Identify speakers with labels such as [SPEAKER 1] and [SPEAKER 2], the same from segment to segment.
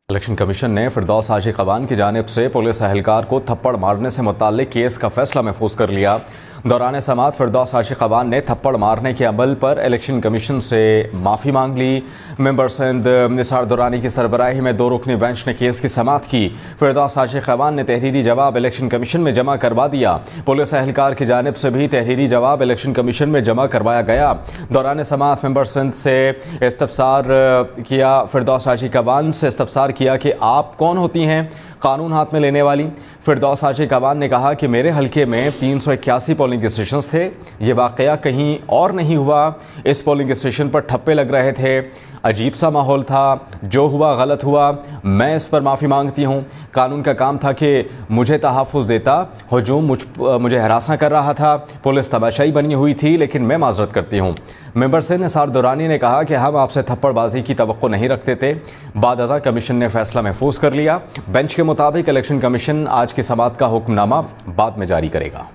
[SPEAKER 1] Election commission ने फिरदौस हाजी कवान की जानिब से पुलिस एहलकार को थप्पड़ मारने से मुताल्लिक केस का फैसला महफूज कर लिया। दौरान समाअत फिरदौस हाजी कवान ने थप्पड़ मारने के अमल पर इलेक्शन कमीशन से माफ़ी मांग ली। मेंबर सिंध निसार दुरानी की सरबराही में 2 रुकनी बेंच ने केस की समाअत की। फिरदौस हाजी कवान ने तहरीरी जवाब इलेक्शन कमीशन में जमा करवा दिया। पुलिस एहलकार की जानिब से भी तहरीरी जवाब इलेक्शन कमीशन में जमा करवाया गया। दौरान समाअत मेंबर सिंध से इस्तफसार किया। फिरदौस हाजी कवान से इस्तफसार किया कि आप कौन होती हैं कानून हाथ में लेने वाली। फिरदौस हाजी कवान ने कहा कि मेरे हल्के में 381 पोलिंग स्टेशन थे। ये वाकया कहीं और नहीं हुआ। इस पोलिंग स्टेशन पर ठप्पे लग रहे थे। अजीब सा माहौल था। जो हुआ गलत हुआ। मैं इस पर माफ़ी मांगती हूँ। कानून का काम था कि मुझे तहफ़्फ़ुज़ देता। हुजूम मुझे हरासा कर रहा था। पुलिस तमाशाई बनी हुई थी, लेकिन मैं माजरत करती हूँ। मेंबर से निसार दुरानी ने कहा कि हम आपसे थप्पड़बाजी की तवक्को नहीं रखते थे। बाद अज़ा कमीशन ने फैसला महफूज कर लिया। बेंच के मुताबिक इलेक्शन कमीशन आज की समाअत का हुक्मनामा बाद में जारी करेगा।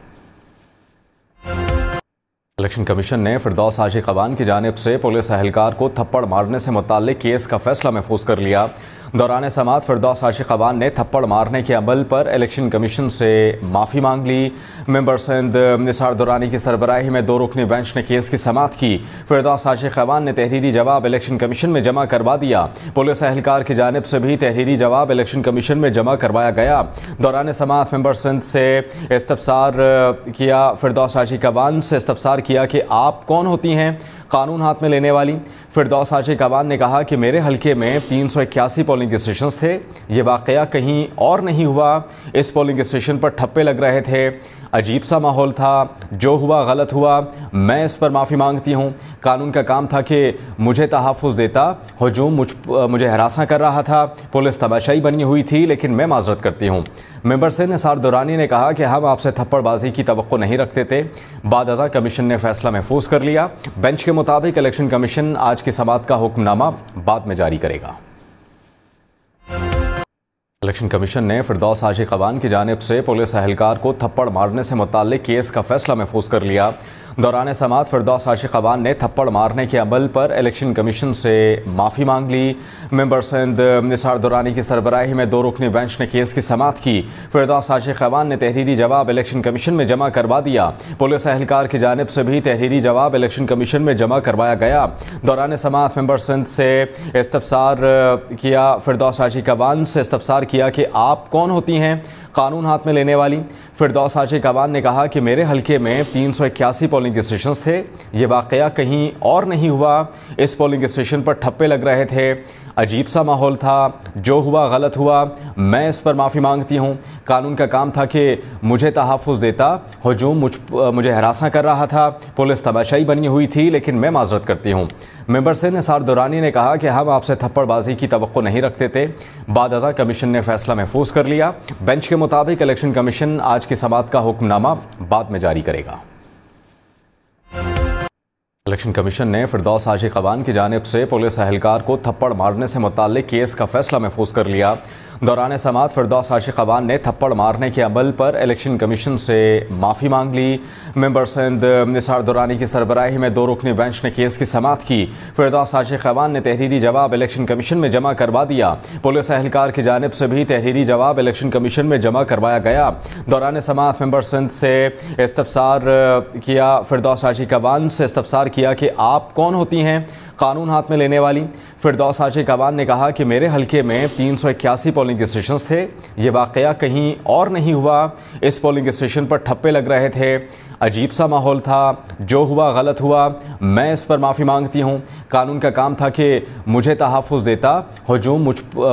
[SPEAKER 1] इलेक्शन कमीशन ने फिरदौस हाजी कवान की जानिब से पुलिस एहलकार को थप्पड़ मारने से मुताल्लिक केस का फैसला महफूज कर लिया। दौरान समाअत फिरदौस हाजी कवान ने थप्पड़ मारने के अमल पर इलेक्शन कमीशन से माफ़ी मांग ली। मेंबर सिंध निसार दुरानी की सरबराही में 2 रुकनी बेंच ने केस की समाअत की। फिरदौस हाजी कवान ने तहरीरी जवाब इलेक्शन कमीशन में जमा करवा दिया। पुलिस एहलकार की जानिब से भी तहरीरी जवाब इलेक्शन कमीशन में जमा करवाया गया। दौरान समाअत मेंबर सिंध से इस्तफसार किया। फिरदौस हाजी कवान से इस्तफसार किया कि आप कौन होती हैं कानून हाथ में लेने वाली। फिरदौस हाजी कवान ने कहा कि मेरे हल्के में 381 पोलिंग स्टेशन थे। ये वाकया कहीं और नहीं हुआ। इस पोलिंग स्टेशन पर ठप्पे लग रहे थे। अजीब सा माहौल था। जो हुआ गलत हुआ। मैं इस पर माफ़ी मांगती हूँ। कानून का काम था कि मुझे तहफ़्फ़ुज़ देता। हुजूम मुझे हरासा कर रहा था। पुलिस तमाशाई बनी हुई थी, लेकिन मैं माजरत करती हूँ। मेंबर से निसार दुरानी ने कहा कि हम आपसे थप्पड़बाजी की तवक्को नहीं रखते थे। बाद अज़ा कमीशन ने फैसला महफूज कर लिया। बेंच के मुताबिक इलेक्शन कमीशन आज की समाअत का हुक्मनामा बाद में जारी करेगा। इलेक्शन कमीशन ने फिरदौस हाजी कवान की जानिब से पुलिस एहलकार को थप्पड़ मारने से मुताल्लिक केस का फैसला महफूज कर लिया। दौरान समाअत फिरदौस हाजी कवान ने थप्पड़ मारने के अमल पर इलेक्शन कमीशन से माफ़ी मांग ली। मेंबर सिंध निसार दुरानी की सरबराही में 2 रुकनी बेंच ने केस की समाअत की। फिरदौस हाजी कवान ने तहरीरी जवाब इलेक्शन कमीशन में जमा करवा दिया। पुलिस एहलकार की जानिब से भी तहरीरी जवाब इलेक्शन कमीशन में जमा करवाया गया। दौरान समाअत मेंबर सिंध से इस्तफसार किया। फिरदौस हाजी कवान से इस्तफसार किया कि आप कौन होती हैं कानून हाथ में लेने वाली। फिरदौस हाजी कवान ने कहा कि मेरे हल्के में 381 पोलिंग स्टेशन थे। ये वाकया कहीं और नहीं हुआ। इस पोलिंग स्टेशन पर ठप्पे लग रहे थे। अजीब सा माहौल था। जो हुआ गलत हुआ। मैं इस पर माफ़ी मांगती हूँ। कानून का काम था कि मुझे तहफ़्फ़ुज़ देता। हुजूम मुझे हरासा कर रहा था। पुलिस तमाशाई बनी हुई थी, लेकिन मैं माजरत करती हूँ। मेंबर से निसार दुरानी ने कहा कि हम आपसे थप्पड़बाजी की तवक्को नहीं रखते थे। बाद अज़ा कमीशन ने फैसला महफूज कर लिया। बेंच के मुताबिक इलेक्शन कमीशन आज की समाअत का हुक्मनामा बाद में जारी करेगा। इलेक्शन कमीशन ने फिरदौस हाजी कवान की जानिब से पुलिस एहलकार को थप्पड़ मारने से मुताल्लिक केस का फैसला महफूज कर लिया। दौरान समाअत फिरदौस हाजी कवान ने थप्पड़ मारने के अमल पर इलेक्शन कमीशन से माफ़ी मांग ली। मेंबर सिंध निसार दुरानी की सरबराही में 2 रुकनी बेंच ने केस की समाअत की। फिरदौस हाजी कवान ने तहरीरी जवाब इलेक्शन कमीशन में जमा करवा दिया। पुलिस एहलकार की जानिब से भी तहरीरी जवाब इलेक्शन कमीशन में जमा करवाया गया। दौरान समाअत मेंबर सिंध से इस्तफसार किया। फिरदौस हाजी कवान से इस्तफसार किया कि आप कौन होती हैं कानून हाथ में लेने वाली। फिरदौस हाजी कवान ने कहा कि मेरे हल्के में 381 पोलिंग स्टेशन थे। ये वाकया कहीं और नहीं हुआ। इस पोलिंग स्टेशन पर ठप्पे लग रहे थे। अजीब सा माहौल था। जो हुआ गलत हुआ। मैं इस पर माफ़ी मांगती हूँ। कानून का काम था कि मुझे तहफ़्फ़ुज़ देता। हुजूम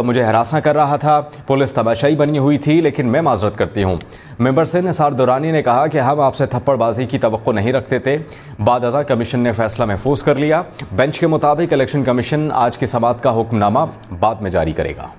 [SPEAKER 1] मुझे हरासा कर रहा था। पुलिस तमाशाई बनी हुई थी, लेकिन मैं माजरत करती हूँ। मेंबर से निसार दुरानी ने कहा कि हम आपसे थप्पड़बाजी की तवक्को नहीं रखते थे। बाद अज़ा कमीशन ने फैसला महफूज कर लिया। बेंच के मुताबिक इलेक्शन कमीशन आज की समाअत का हुक्मनामा बाद में जारी करेगा।